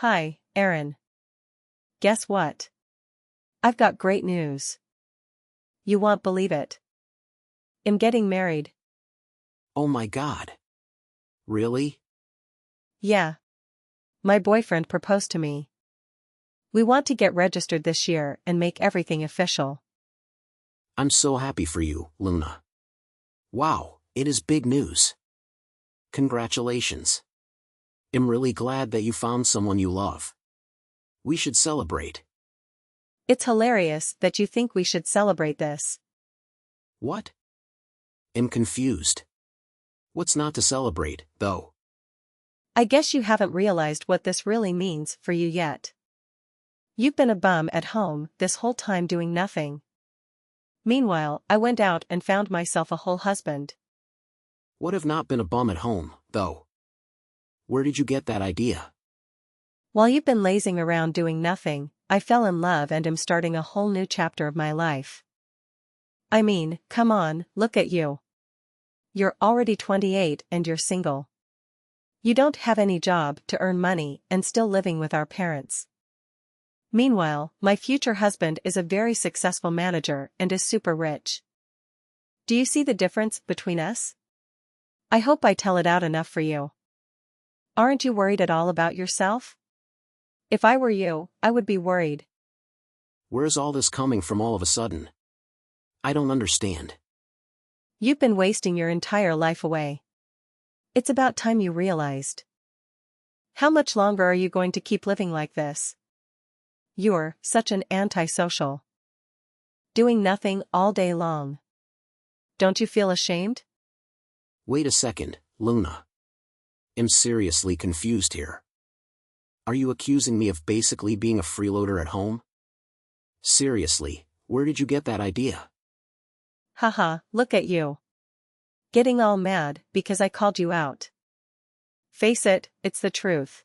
Hi, Aaron. Guess what? I've got great news. You won't believe it. I'm getting married. Oh my God. Really? Yeah. My boyfriend proposed to me. We want to get registered this year and make everything official. I'm so happy for you, Luna. Wow, it is big news. Congratulations. I'm really glad that you found someone you love. We should celebrate. It's hilarious that you think we should celebrate this. What? I'm confused. What's not to celebrate, though? I guess you haven't realized what this really means for you yet. You've been a bum at home this whole time doing nothing. Meanwhile, I went out and found myself a whole husband. Would have not been a bum at home, though. Where did you get that idea? While you've been lazing around doing nothing, I fell in love and am starting a whole new chapter of my life. I mean, come on, look at you. You're already 28 and you're single. You don't have any job to earn money and still living with our parents. Meanwhile, my future husband is a very successful manager and is super rich. Do you see the difference between us? I hope I tell it out enough for you. Aren't you worried at all about yourself? If I were you, I would be worried. Where's all this coming from all of a sudden? I don't understand. You've been wasting your entire life away. It's about time you realized. How much longer are you going to keep living like this? You're such an antisocial. Doing nothing all day long. Don't you feel ashamed? Wait a second, Luna. I'm seriously confused here. Are you accusing me of basically being a freeloader at home? Seriously, where did you get that idea? Haha, look at you. Getting all mad because I called you out. Face it, it's the truth.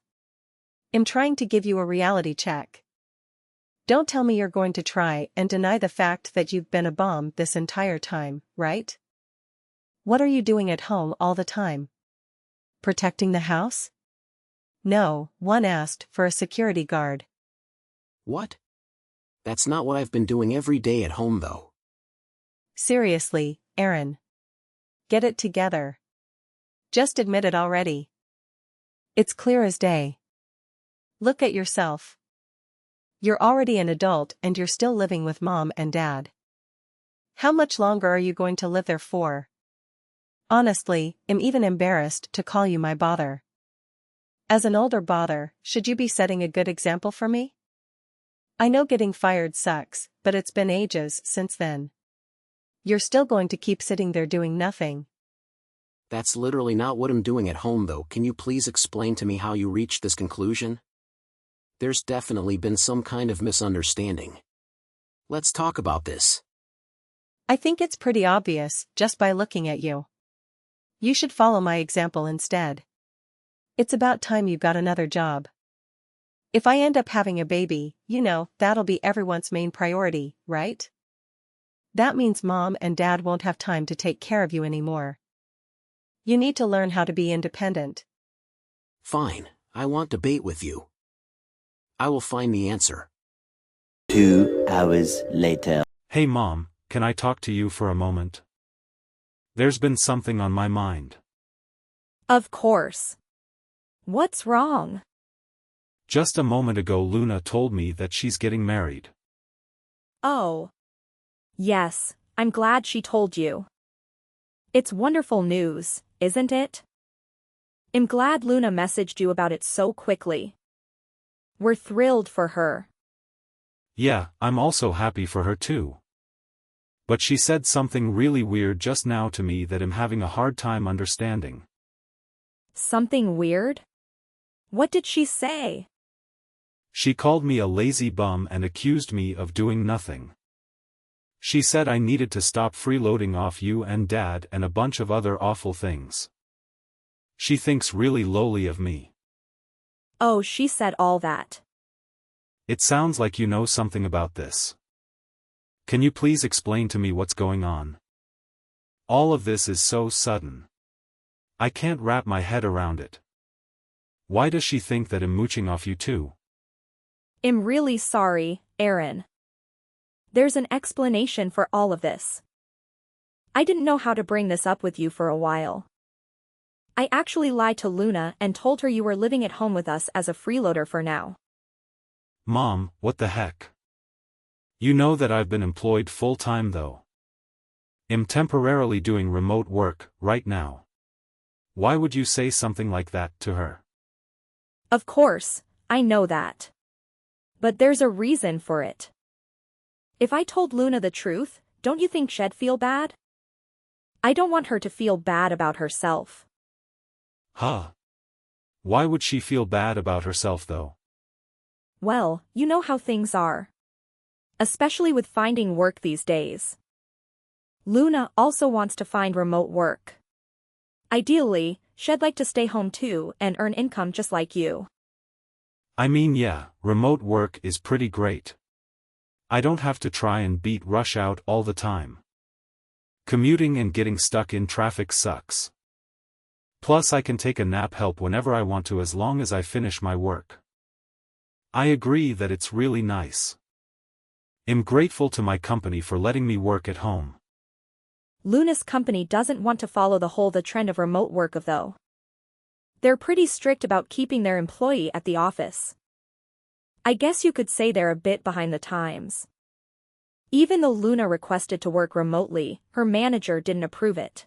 I'm trying to give you a reality check. Don't tell me you're going to try and deny the fact that you've been a bum this entire time, right? What are you doing at home all the time? Protecting the house? No, one asked for a security guard. What? That's not what I've been doing every day at home though. Seriously, Aaron. Get it together. Just admit it already. It's clear as day. Look at yourself. You're already an adult and you're still living with mom and dad. How much longer are you going to live there for? Honestly, I'm even embarrassed to call you my bother. As an older bother, should you be setting a good example for me? I know getting fired sucks, but it's been ages since then. You're still going to keep sitting there doing nothing. That's literally not what I'm doing at home though. Can you please explain to me how you reached this conclusion? There's definitely been some kind of misunderstanding. Let's talk about this. I think it's pretty obvious just by looking at you. You should follow my example instead. It's about time you got another job. If I end up having a baby, that'll be everyone's main priority, right? That means mom and dad won't have time to take care of you anymore. You need to learn how to be independent. Fine, I want debate with you. I will find the answer. 2 hours later. Hey Mom, can I talk to you for a moment? There's been something on my mind. Of course. What's wrong? Just a moment ago Luna told me that she's getting married. Oh. Yes, I'm glad she told you. It's wonderful news, isn't it? I'm glad Luna messaged you about it so quickly. We're thrilled for her. Yeah, I'm also happy for her too. But she said something really weird just now to me that I'm having a hard time understanding. Something weird? What did she say? She called me a lazy bum and accused me of doing nothing. She said I needed to stop freeloading off you and Dad and a bunch of other awful things. She thinks really lowly of me. Oh, she said all that. It sounds like you know something about this. Can you please explain to me what's going on? All of this is so sudden. I can't wrap my head around it. Why does she think that I'm mooching off you too? I'm really sorry, Aaron. There's an explanation for all of this. I didn't know how to bring this up with you for a while. I actually lied to Luna and told her you were living at home with us as a freeloader for now. Mom, what the heck? You know that I've been employed full-time though. I'm temporarily doing remote work, right now. Why would you say something like that to her? Of course, I know that. But there's a reason for it. If I told Luna the truth, don't you think she'd feel bad? I don't want her to feel bad about herself. Huh. Why would she feel bad about herself though? Well, you know how things are. Especially with finding work these days. Luna also wants to find remote work. Ideally, she'd like to stay home too and earn income just like you. I mean, yeah, remote work is pretty great. I don't have to try and beat rush out all the time. Commuting and getting stuck in traffic sucks. Plus I can take a nap help whenever I want to as long as I finish my work. I agree that it's really nice. I'm grateful to my company for letting me work at home. Luna's company doesn't want to follow the trend of remote work though. They're pretty strict about keeping their employee at the office. I guess you could say they're a bit behind the times. Even though Luna requested to work remotely, her manager didn't approve it.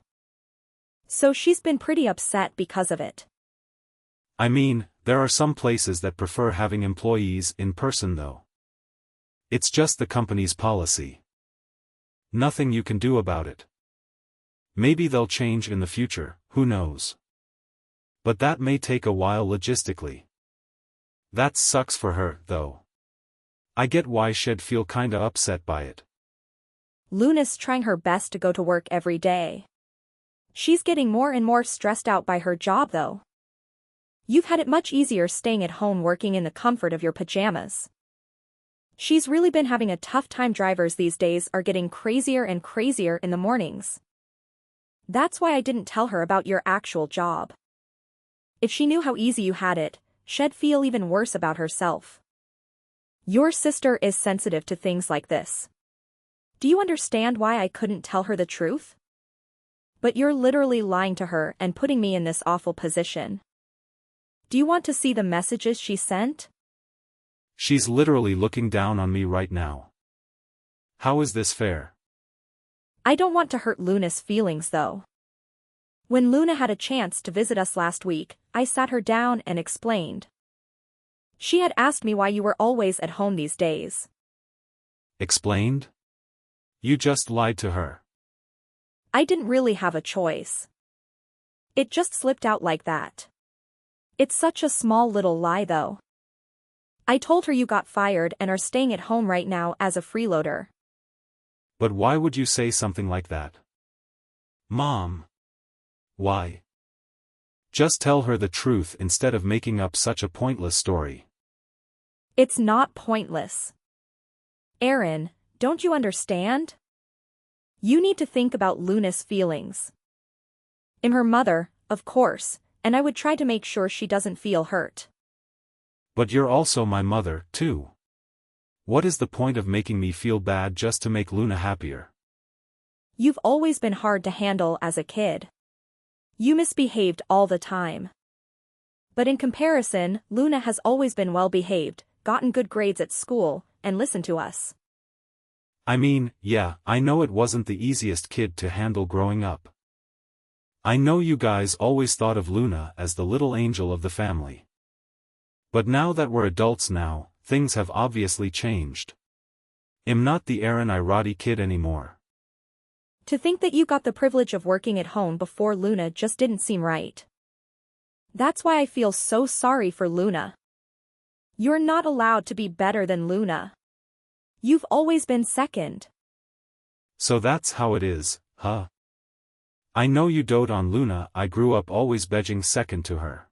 So she's been pretty upset because of it. I mean, there are some places that prefer having employees in person though. It's just the company's policy. Nothing you can do about it. Maybe they'll change in the future, who knows. But that may take a while logistically. That sucks for her, though. I get why she'd feel kinda upset by it. Luna's trying her best to go to work every day. She's getting more and more stressed out by her job though. You've had it much easier staying at home working in the comfort of your pajamas. She's really been having a tough time. Drivers these days are getting crazier and crazier in the mornings. That's why I didn't tell her about your actual job. If she knew how easy you had it, she'd feel even worse about herself. Your sister is sensitive to things like this. Do you understand why I couldn't tell her the truth? But you're literally lying to her and putting me in this awful position. Do you want to see the messages she sent? She's literally looking down on me right now. How is this fair? I don't want to hurt Luna's feelings though. When Luna had a chance to visit us last week, I sat her down and explained. She had asked me why you were always at home these days. Explained? You just lied to her. I didn't really have a choice. It just slipped out like that. It's such a small little lie though. I told her you got fired and are staying at home right now as a freeloader. But why would you say something like that? Mom. Why? Just tell her the truth instead of making up such a pointless story. It's not pointless. Aaron, don't you understand? You need to think about Luna's feelings. I'm her mother, of course, and I would try to make sure she doesn't feel hurt. But you're also my mother, too. What is the point of making me feel bad just to make Luna happier? You've always been hard to handle as a kid. You misbehaved all the time. But in comparison, Luna has always been well-behaved, gotten good grades at school, and listened to us. I mean, yeah, I know it wasn't the easiest kid to handle growing up. I know you guys always thought of Luna as the little angel of the family. But now that we're adults now, things have obviously changed. I'm not the Aaron Irati kid anymore. To think that you got the privilege of working at home before Luna just didn't seem right. That's why I feel so sorry for Luna. You're not allowed to be better than Luna. You've always been second. So that's how it is, huh? I know you dote on Luna. I grew up always begging second to her.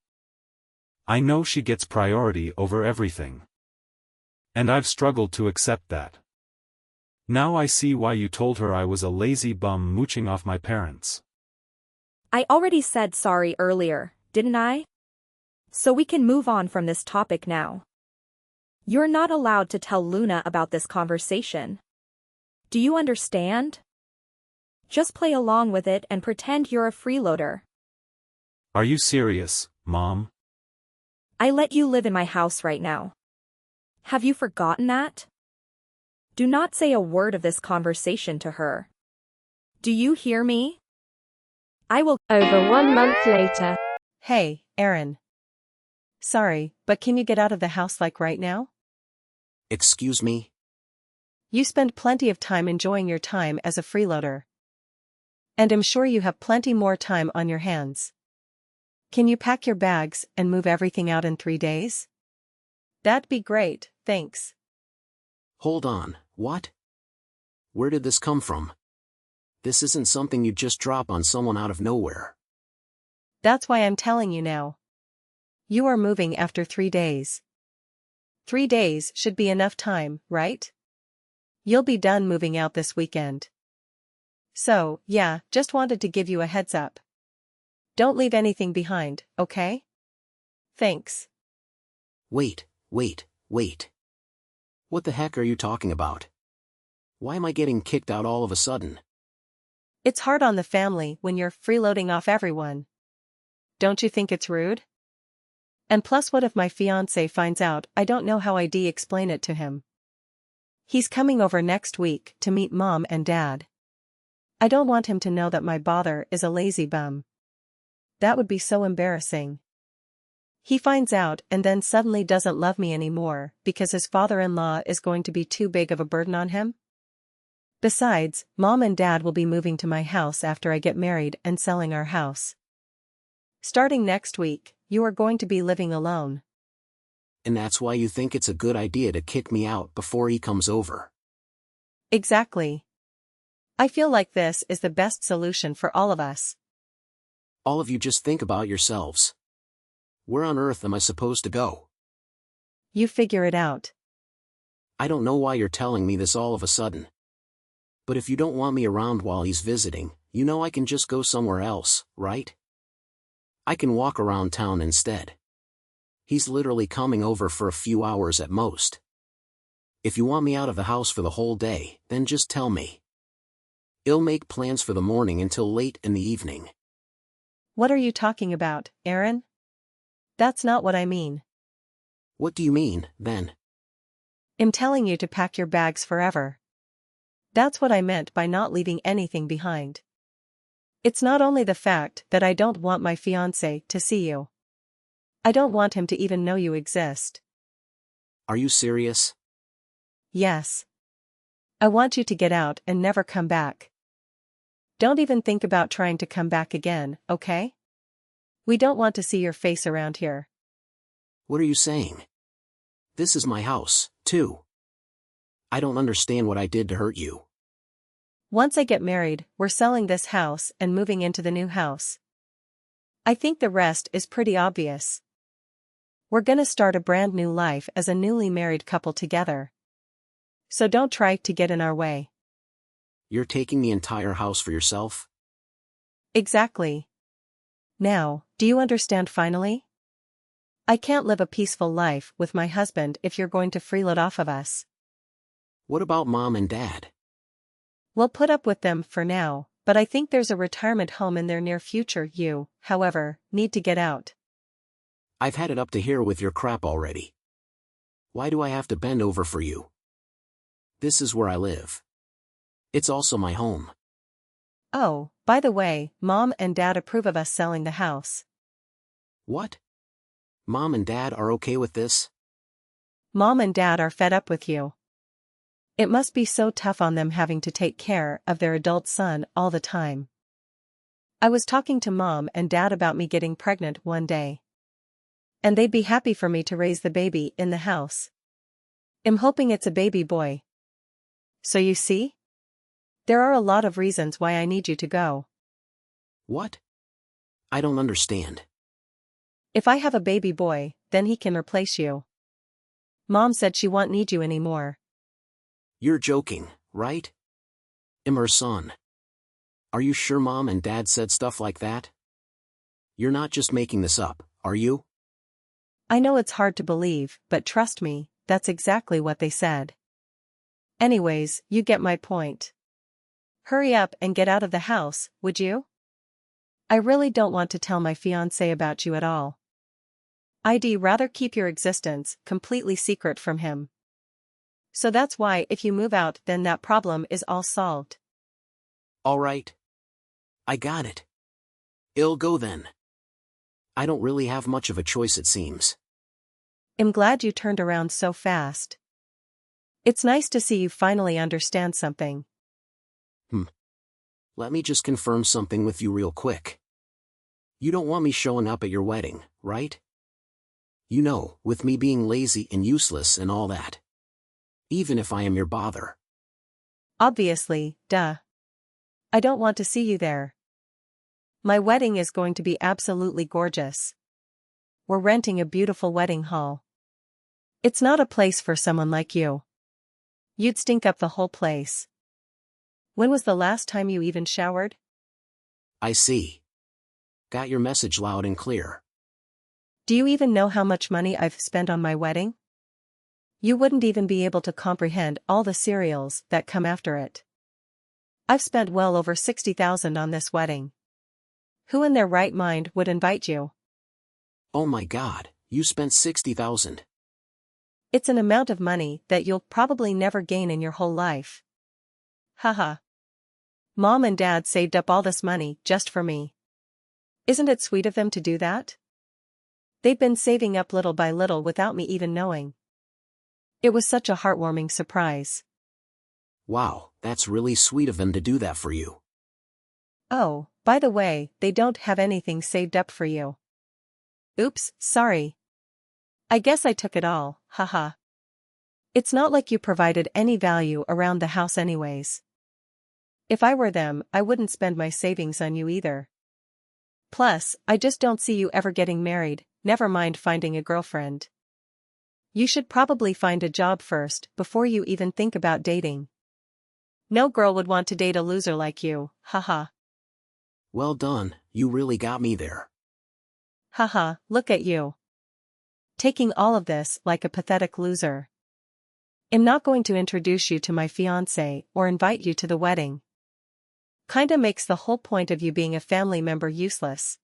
I know she gets priority over everything. And I've struggled to accept that. Now I see why you told her I was a lazy bum mooching off my parents. I already said sorry earlier, didn't I? So we can move on from this topic now. You're not allowed to tell Luna about this conversation. Do you understand? Just play along with it and pretend you're a freeloader. Are you serious, Mom? I let you live in my house right now. Have you forgotten that? Do not say a word of this conversation to her. Do you hear me? I will. Over 1 month later. Hey, Aaron. Sorry, but can you get out of the house like right now? Excuse me? You spend plenty of time enjoying your time as a freeloader. And I'm sure you have plenty more time on your hands. Can you pack your bags and move everything out in 3 days? That'd be great, thanks. Hold on, what? Where did this come from? This isn't something you just drop on someone out of nowhere. That's why I'm telling you now. You are moving after 3 days. 3 days should be enough time, right? You'll be done moving out this weekend. So, yeah, just wanted to give you a heads up. Don't leave anything behind, okay? Thanks. Wait. What the heck are you talking about? Why am I getting kicked out all of a sudden? It's hard on the family when you're freeloading off everyone. Don't you think it's rude? And plus, what if my fiancé finds out? I don't know how I'd explain it to him. He's coming over next week to meet Mom and Dad. I don't want him to know that my bother is a lazy bum. That would be so embarrassing. He finds out and then suddenly doesn't love me anymore because his father-in-law is going to be too big of a burden on him. Besides, Mom and Dad will be moving to my house after I get married and selling our house. Starting next week, you are going to be living alone. And that's why you think it's a good idea to kick me out before he comes over. Exactly. I feel like this is the best solution for all of us. All of you just think about yourselves. Where on earth am I supposed to go? You figure it out. I don't know why you're telling me this all of a sudden. But if you don't want me around while he's visiting, you know I can just go somewhere else, right? I can walk around town instead. He's literally coming over for a few hours at most. If you want me out of the house for the whole day, then just tell me. I'll make plans for the morning until late in the evening. What are you talking about, Aaron? That's not what I mean. What do you mean, then? I'm telling you to pack your bags forever. That's what I meant by not leaving anything behind. It's not only the fact that I don't want my fiancé to see you. I don't want him to even know you exist. Are you serious? Yes. I want you to get out and never come back. Don't even think about trying to come back again, okay? We don't want to see your face around here. What are you saying? This is my house, too. I don't understand what I did to hurt you. Once I get married, we're selling this house and moving into the new house. I think the rest is pretty obvious. We're gonna start a brand new life as a newly married couple together. So don't try to get in our way. You're taking the entire house for yourself? Exactly. Now, do you understand finally? I can't live a peaceful life with my husband if you're going to freeload off of us. What about Mom and Dad? We'll put up with them for now, but I think there's a retirement home in their near future. You, however, need to get out. I've had it up to here with your crap already. Why do I have to bend over for you? This is where I live. It's also my home. Oh, by the way, Mom and Dad approve of us selling the house. What? Mom and Dad are okay with this? Mom and Dad are fed up with you. It must be so tough on them having to take care of their adult son all the time. I was talking to Mom and Dad about me getting pregnant one day. And they'd be happy for me to raise the baby in the house. I'm hoping it's a baby boy. So you see? There are a lot of reasons why I need you to go. What? I don't understand. If I have a baby boy, then he can replace you. Mom said she won't need you anymore. You're joking, right? I'm her son. Are you sure Mom and Dad said stuff like that? You're not just making this up, are you? I know it's hard to believe, but trust me, that's exactly what they said. Anyways, you get my point. Hurry up and get out of the house, would you? I really don't want to tell my fiancé about you at all. I'd rather keep your existence completely secret from him. So that's why if you move out then that problem is all solved. All right. I got it. I'll go then. I don't really have much of a choice, it seems. I'm glad you turned around so fast. It's nice to see you finally understand something. Let me just confirm something with you real quick. You don't want me showing up at your wedding, right? You know, with me being lazy and useless and all that. Even if I am your bother. Obviously, duh. I don't want to see you there. My wedding is going to be absolutely gorgeous. We're renting a beautiful wedding hall. It's not a place for someone like you. You'd stink up the whole place. When was the last time you even showered? I see. Got your message loud and clear. Do you even know how much money I've spent on my wedding? You wouldn't even be able to comprehend all the cereals that come after it. I've spent well over 60,000 on this wedding. Who in their right mind would invite you? Oh my God, you spent 60,000. It's an amount of money that you'll probably never gain in your whole life. Haha. Mom and Dad saved up all this money just for me. Isn't it sweet of them to do that? They've been saving up little by little without me even knowing. It was such a heartwarming surprise. Wow, that's really sweet of them to do that for you. Oh, by the way, they don't have anything saved up for you. Oops, sorry. I guess I took it all, haha. It's not like you provided any value around the house anyways. If I were them, I wouldn't spend my savings on you either. Plus, I just don't see you ever getting married, never mind finding a girlfriend. You should probably find a job first before you even think about dating. No girl would want to date a loser like you, haha. Well done, you really got me there. Haha, look at you. Taking all of this like a pathetic loser. I'm not going to introduce you to my fiancé or invite you to the wedding. Kinda makes the whole point of you being a family member useless.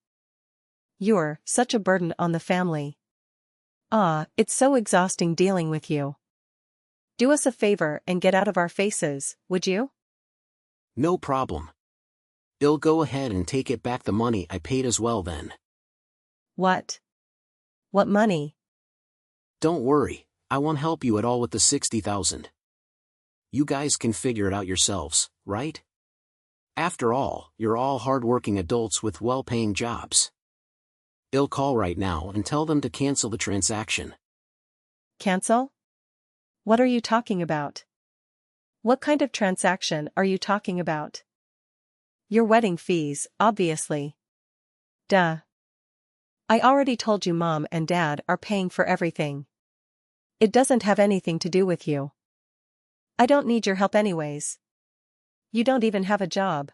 You're such a burden on the family. It's so exhausting dealing with you. Do us a favor and get out of our faces, would you? No problem. I'll go ahead and take it back the money I paid as well then. What? What money? Don't worry, I won't help you at all with the 60,000. You guys can figure it out yourselves, right? After all, you're all hard-working adults with well-paying jobs. I'll call right now and tell them to cancel the transaction. Cancel? What are you talking about? What kind of transaction are you talking about? Your wedding fees, obviously. Duh. I already told you Mom and Dad are paying for everything. It doesn't have anything to do with you. I don't need your help anyways. You don't even have a job.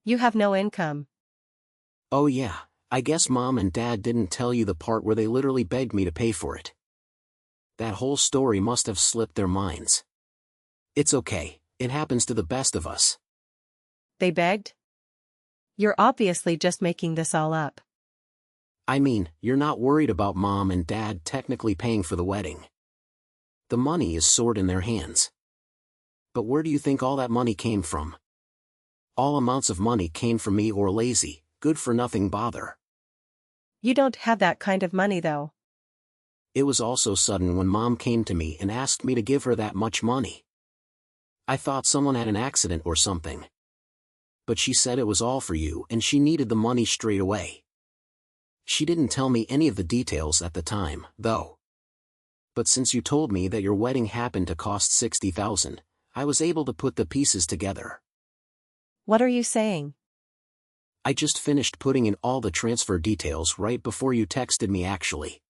You have no income. Oh yeah, I guess Mom and Dad didn't tell you the part where they literally begged me to pay for it. That whole story must have slipped their minds. It's okay, it happens to the best of us. They begged? You're obviously just making this all up. I mean, you're not worried about Mom and Dad technically paying for the wedding. The money is stored in their hands. But where do you think all that money came from? All amounts of money came from me or lazy, good-for-nothing bother. You don't have that kind of money though. It was also sudden when Mom came to me and asked me to give her that much money. I thought someone had an accident or something. But she said it was all for you and she needed the money straight away. She didn't tell me any of the details at the time, though. But since you told me that your wedding happened to cost 60,000, I was able to put the pieces together. What are you saying? I just finished putting in all the transfer details right before you texted me actually.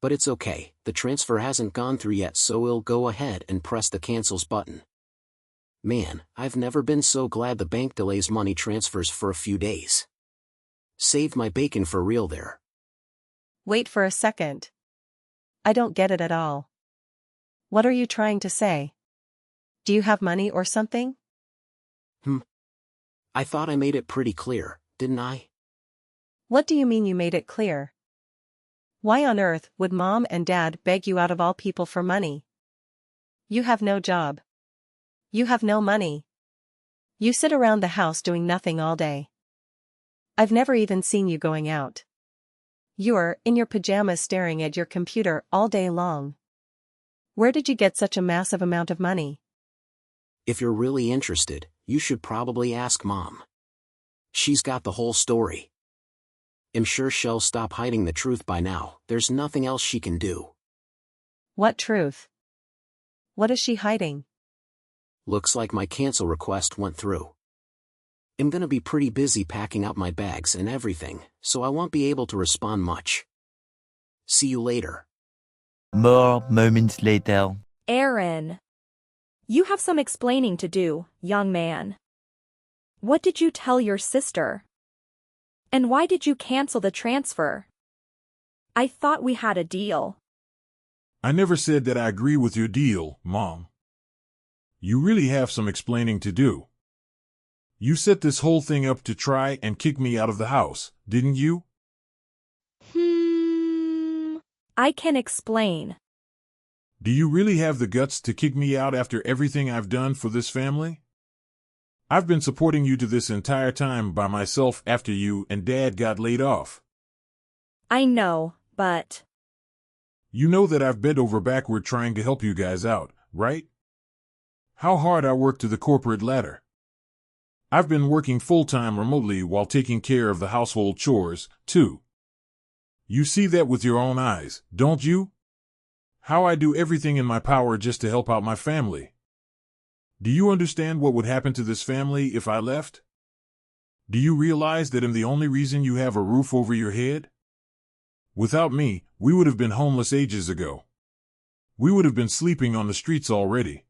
But it's okay, the transfer hasn't gone through yet, so we'll go ahead and press the cancels button. Man, I've never been so glad the bank delays money transfers for a few days. Saved my bacon for real there. Wait for a second. I don't get it at all. What are you trying to say? Do you have money or something? I thought I made it pretty clear, didn't I? What do you mean you made it clear? Why on earth would Mom and Dad beg you out of all people for money? You have no job. You have no money. You sit around the house doing nothing all day. I've never even seen you going out. You're in your pajamas staring at your computer all day long. Where did you get such a massive amount of money? If you're really interested, you should probably ask Mom. She's got the whole story. I'm sure she'll stop hiding the truth by now. There's nothing else she can do. What truth? What is she hiding? Looks like my cancel request went through. I'm gonna be pretty busy packing up my bags and everything, so I won't be able to respond much. See you later. More moments later. Aaron. You have some explaining to do, young man. What did you tell your sister? And why did you cancel the transfer? I thought we had a deal. I never said that I agree with your deal, Mom. You really have some explaining to do. You set this whole thing up to try and kick me out of the house, didn't you? I can explain. Do you really have the guts to kick me out after everything I've done for this family? I've been supporting you to this entire time by myself after you and Dad got laid off. I know, but... You know that I've bent over backward trying to help you guys out, right? How hard I work to the corporate ladder. I've been working full-time remotely while taking care of the household chores, too. You see that with your own eyes, don't you? How I do everything in my power just to help out my family. Do you understand what would happen to this family if I left? Do you realize that I'm the only reason you have a roof over your head? Without me, we would have been homeless ages ago. We would have been sleeping on the streets already.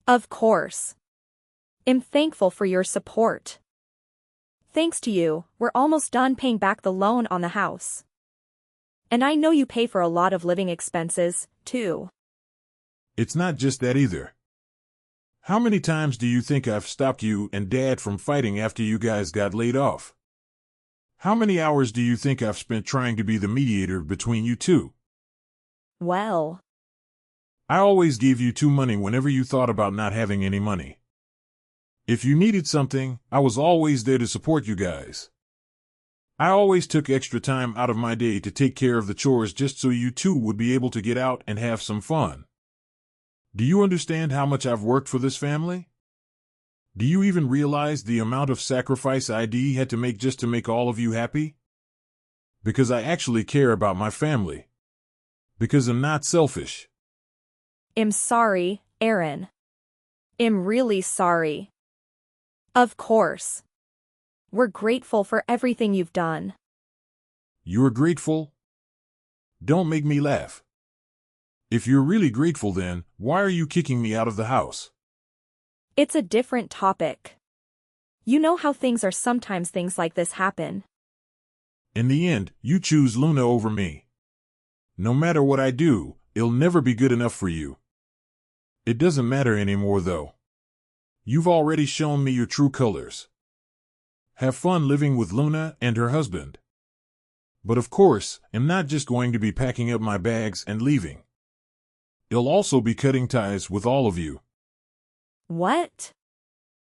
Of course. I'm thankful for your support. Thanks to you, we're almost done paying back the loan on the house. And I know you pay for a lot of living expenses, too. It's not just that either. How many times do you think I've stopped you and Dad from fighting after you guys got laid off? How many hours do you think I've spent trying to be the mediator between you two? Well, I always gave you two money whenever you thought about not having any money. If you needed something, I was always there to support you guys. I always took extra time out of my day to take care of the chores just so you two would be able to get out and have some fun. Do you understand how much I've worked for this family? Do you even realize the amount of sacrifice I had to make just to make all of you happy? Because I actually care about my family. Because I'm not selfish. I'm sorry, Aaron. I'm really sorry. Of course. We're grateful for everything you've done. You're grateful? Don't make me laugh. If you're really grateful then, why are you kicking me out of the house? It's a different topic. You know how things are sometimes things like this happen. In the end, you choose Luna over me. No matter what I do, it'll never be good enough for you. It doesn't matter anymore though. You've already shown me your true colors. Have fun living with Luna and her husband. But of course, I'm not just going to be packing up my bags and leaving. I'll also be cutting ties with all of you. What?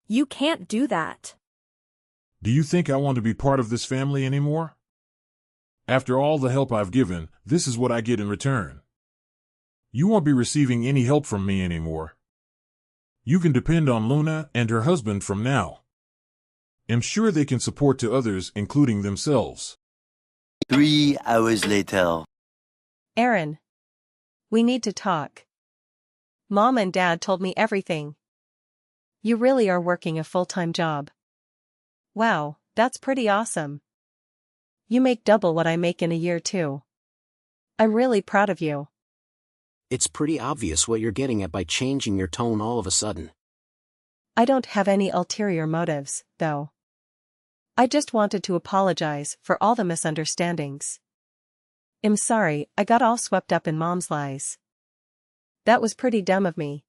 You can't do that. Do you think I want to be part of this family anymore? After all the help I've given, this is what I get in return. You won't be receiving any help from me anymore. You can depend on Luna and her husband from now. I'm sure they can support to others, including themselves. 3 hours later. Aaron. We need to talk. Mom and Dad told me everything. You really are working a full-time job. Wow, that's pretty awesome. You make double what I make in a year too. I'm really proud of you. It's pretty obvious what you're getting at by changing your tone all of a sudden. I don't have any ulterior motives, though. I just wanted to apologize for all the misunderstandings. I'm sorry, I got all swept up in Mom's lies. That was pretty dumb of me.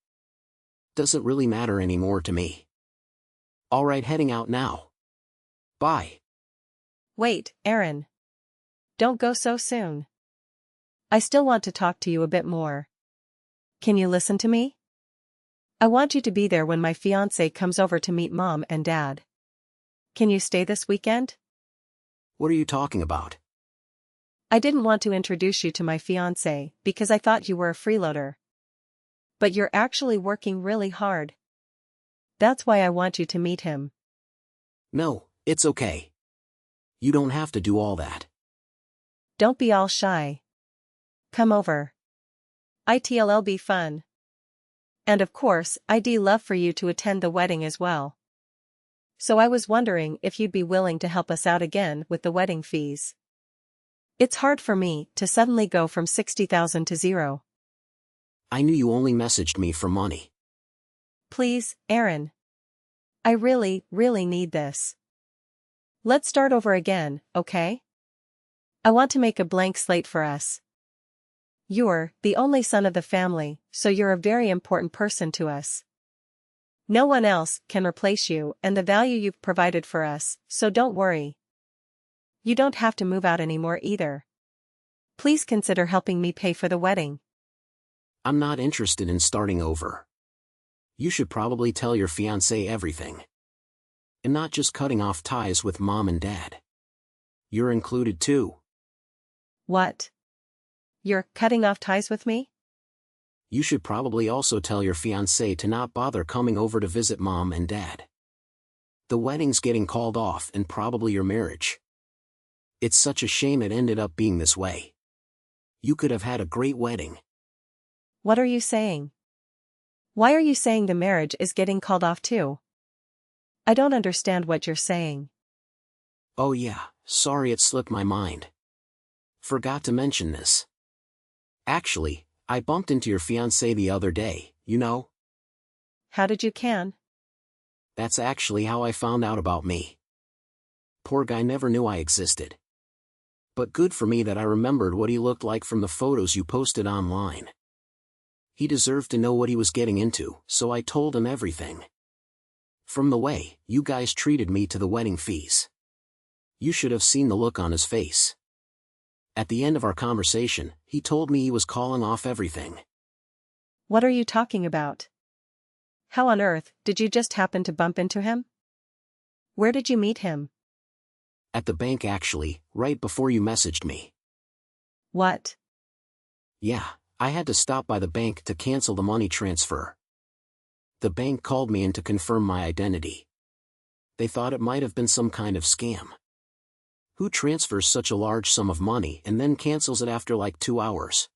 Doesn't really matter anymore to me. Alright, heading out now. Bye. Wait, Aaron. Don't go so soon. I still want to talk to you a bit more. Can you listen to me? I want you to be there when my fiancé comes over to meet Mom and Dad. Can you stay this weekend? What are you talking about? I didn't want to introduce you to my fiancé because I thought you were a freeloader. But you're actually working really hard. That's why I want you to meet him. No, it's okay. You don't have to do all that. Don't be all shy. Come over. It'll be fun. And of course, I'd love for you to attend the wedding as well. So I was wondering if you'd be willing to help us out again with the wedding fees. It's hard for me to suddenly go from 60,000 to zero. I knew you only messaged me for money. Please, Aaron. I really, really need this. Let's start over again, okay? I want to make a blank slate for us. You're the only son of the family, so you're a very important person to us. No one else can replace you and the value you've provided for us, so don't worry. You don't have to move out anymore either. Please consider helping me pay for the wedding. I'm not interested in starting over. You should probably tell your fiancé everything. And not just cutting off ties with Mom and Dad. You're included too. What? You're cutting off ties with me? You should probably also tell your fiancé to not bother coming over to visit Mom and Dad. The wedding's getting called off and probably your marriage. It's such a shame it ended up being this way. You could have had a great wedding. What are you saying? Why are you saying the marriage is getting called off too? I don't understand what you're saying. Oh yeah, sorry it slipped my mind. Forgot to mention this. Actually, I bumped into your fiancé the other day, you know? How did you can? That's actually how I found out about me. Poor guy never knew I existed. But good for me that I remembered what he looked like from the photos you posted online. He deserved to know what he was getting into, so I told him everything. From the way you guys treated me to the wedding fees. You should have seen the look on his face. At the end of our conversation, he told me he was calling off everything. What are you talking about? How on earth did you just happen to bump into him? Where did you meet him? At the bank actually, right before you messaged me. What? Yeah, I had to stop by the bank to cancel the money transfer. The bank called me in to confirm my identity. They thought it might have been some kind of scam. Who transfers such a large sum of money and then cancels it after like 2 hours?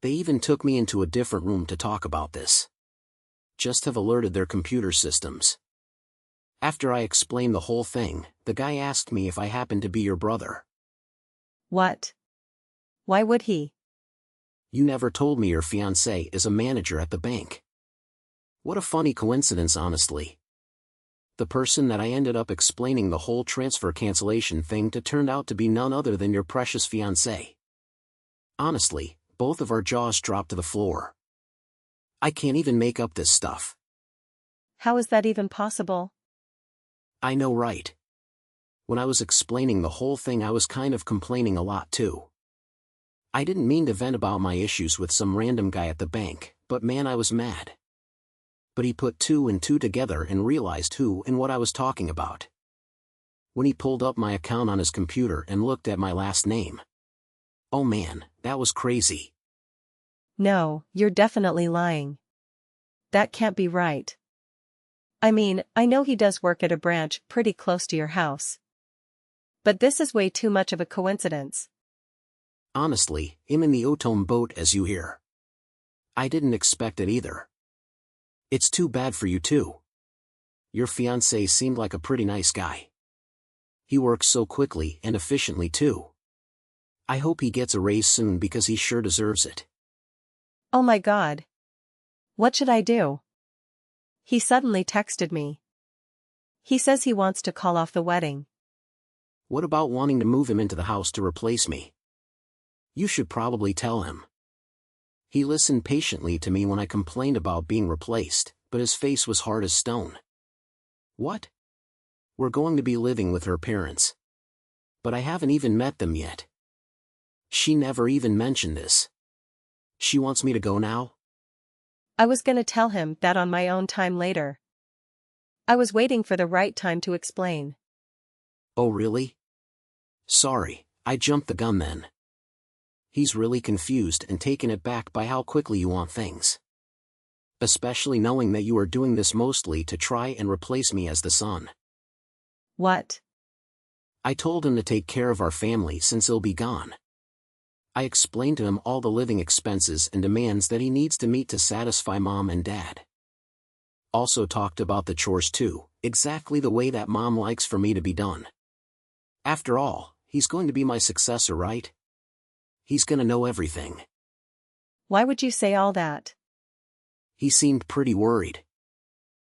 They even took me into a different room to talk about this. Just have alerted their computer systems. After I explained the whole thing, the guy asked me if I happened to be your brother. What? Why would he? You never told me your fiancé is a manager at the bank. What a funny coincidence, honestly. The person that I ended up explaining the whole transfer cancellation thing to turned out to be none other than your precious fiancé. Honestly, both of our jaws dropped to the floor. I can't even make up this stuff. How is that even possible? I know, right? When I was explaining the whole thing, I was kind of complaining a lot too. I didn't mean to vent about my issues with some random guy at the bank, but man, I was mad. But he put 2 and 2 together and realized who and what I was talking about. When he pulled up my account on his computer and looked at my last name. Oh man, that was crazy. No, you're definitely lying. That can't be right. I mean, I know he does work at a branch pretty close to your house. But this is way too much of a coincidence. Honestly, I'm in the autumn boat as you hear. I didn't expect it either. It's too bad for you too. Your fiancé seemed like a pretty nice guy. He works so quickly and efficiently too. I hope he gets a raise soon because he sure deserves it. Oh my God. What should I do? He suddenly texted me. He says he wants to call off the wedding. What about wanting to move him into the house to replace me? You should probably tell him. He listened patiently to me when I complained about being replaced, but his face was hard as stone. What? We're going to be living with her parents. But I haven't even met them yet. She never even mentioned this. She wants me to go now? I was gonna tell him that on my own time later. I was waiting for the right time to explain. Oh really? Sorry, I jumped the gun then. He's really confused and taken aback by how quickly you want things. Especially knowing that you are doing this mostly to try and replace me as the son. What? I told him to take care of our family since he'll be gone. I explained to him all the living expenses and demands that he needs to meet to satisfy mom and dad. Also talked about the chores too, exactly the way that mom likes for me to be done. After all, he's going to be my successor, right? He's gonna know everything. Why would you say all that? He seemed pretty worried.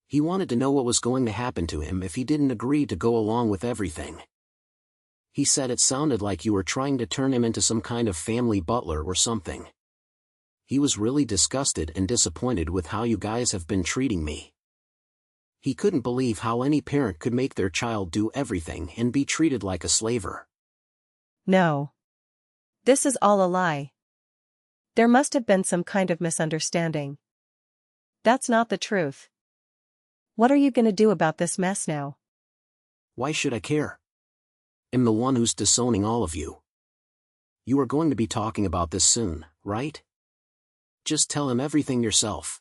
He wanted to know what was going to happen to him if he didn't agree to go along with everything. He said it sounded like you were trying to turn him into some kind of family butler or something. He was really disgusted and disappointed with how you guys have been treating me. He couldn't believe how any parent could make their child do everything and be treated like a slaver. No. This is all a lie. There must have been some kind of misunderstanding. That's not the truth. What are you gonna do about this mess now? Why should I care? I'm the one who's disowning all of you. You are going to be talking about this soon, right? Just tell him everything yourself.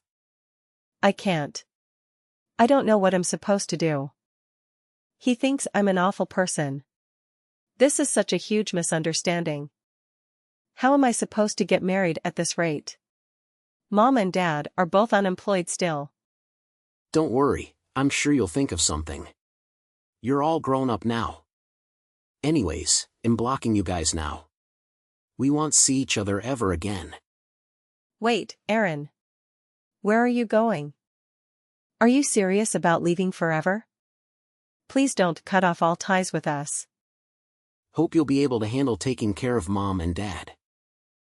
I can't. I don't know what I'm supposed to do. He thinks I'm an awful person. This is such a huge misunderstanding. How am I supposed to get married at this rate? Mom and Dad are both unemployed still. Don't worry, I'm sure you'll think of something. You're all grown up now. Anyways, I'm blocking you guys now. We won't see each other ever again. Wait, Aaron. Where are you going? Are you serious about leaving forever? Please don't cut off all ties with us. Hope you'll be able to handle taking care of mom and dad.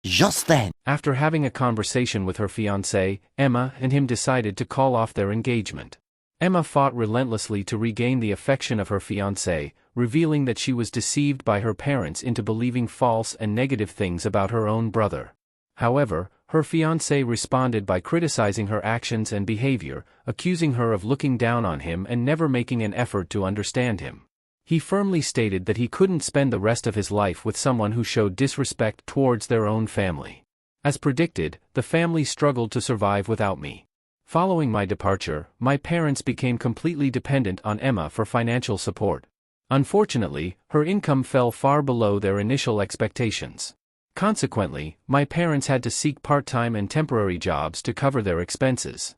Just then, After having a conversation with her fiancé, Emma and him decided to call off their engagement. Emma fought relentlessly to regain the affection of her fiancé, revealing that she was deceived by her parents into believing false and negative things about her own brother. However, her fiancé responded by criticizing her actions and behavior, accusing her of looking down on him and never making an effort to understand him. He firmly stated that he couldn't spend the rest of his life with someone who showed disrespect towards their own family. As predicted, the family struggled to survive without me. Following my departure, my parents became completely dependent on Emma for financial support. Unfortunately, her income fell far below their initial expectations. Consequently, my parents had to seek part-time and temporary jobs to cover their expenses.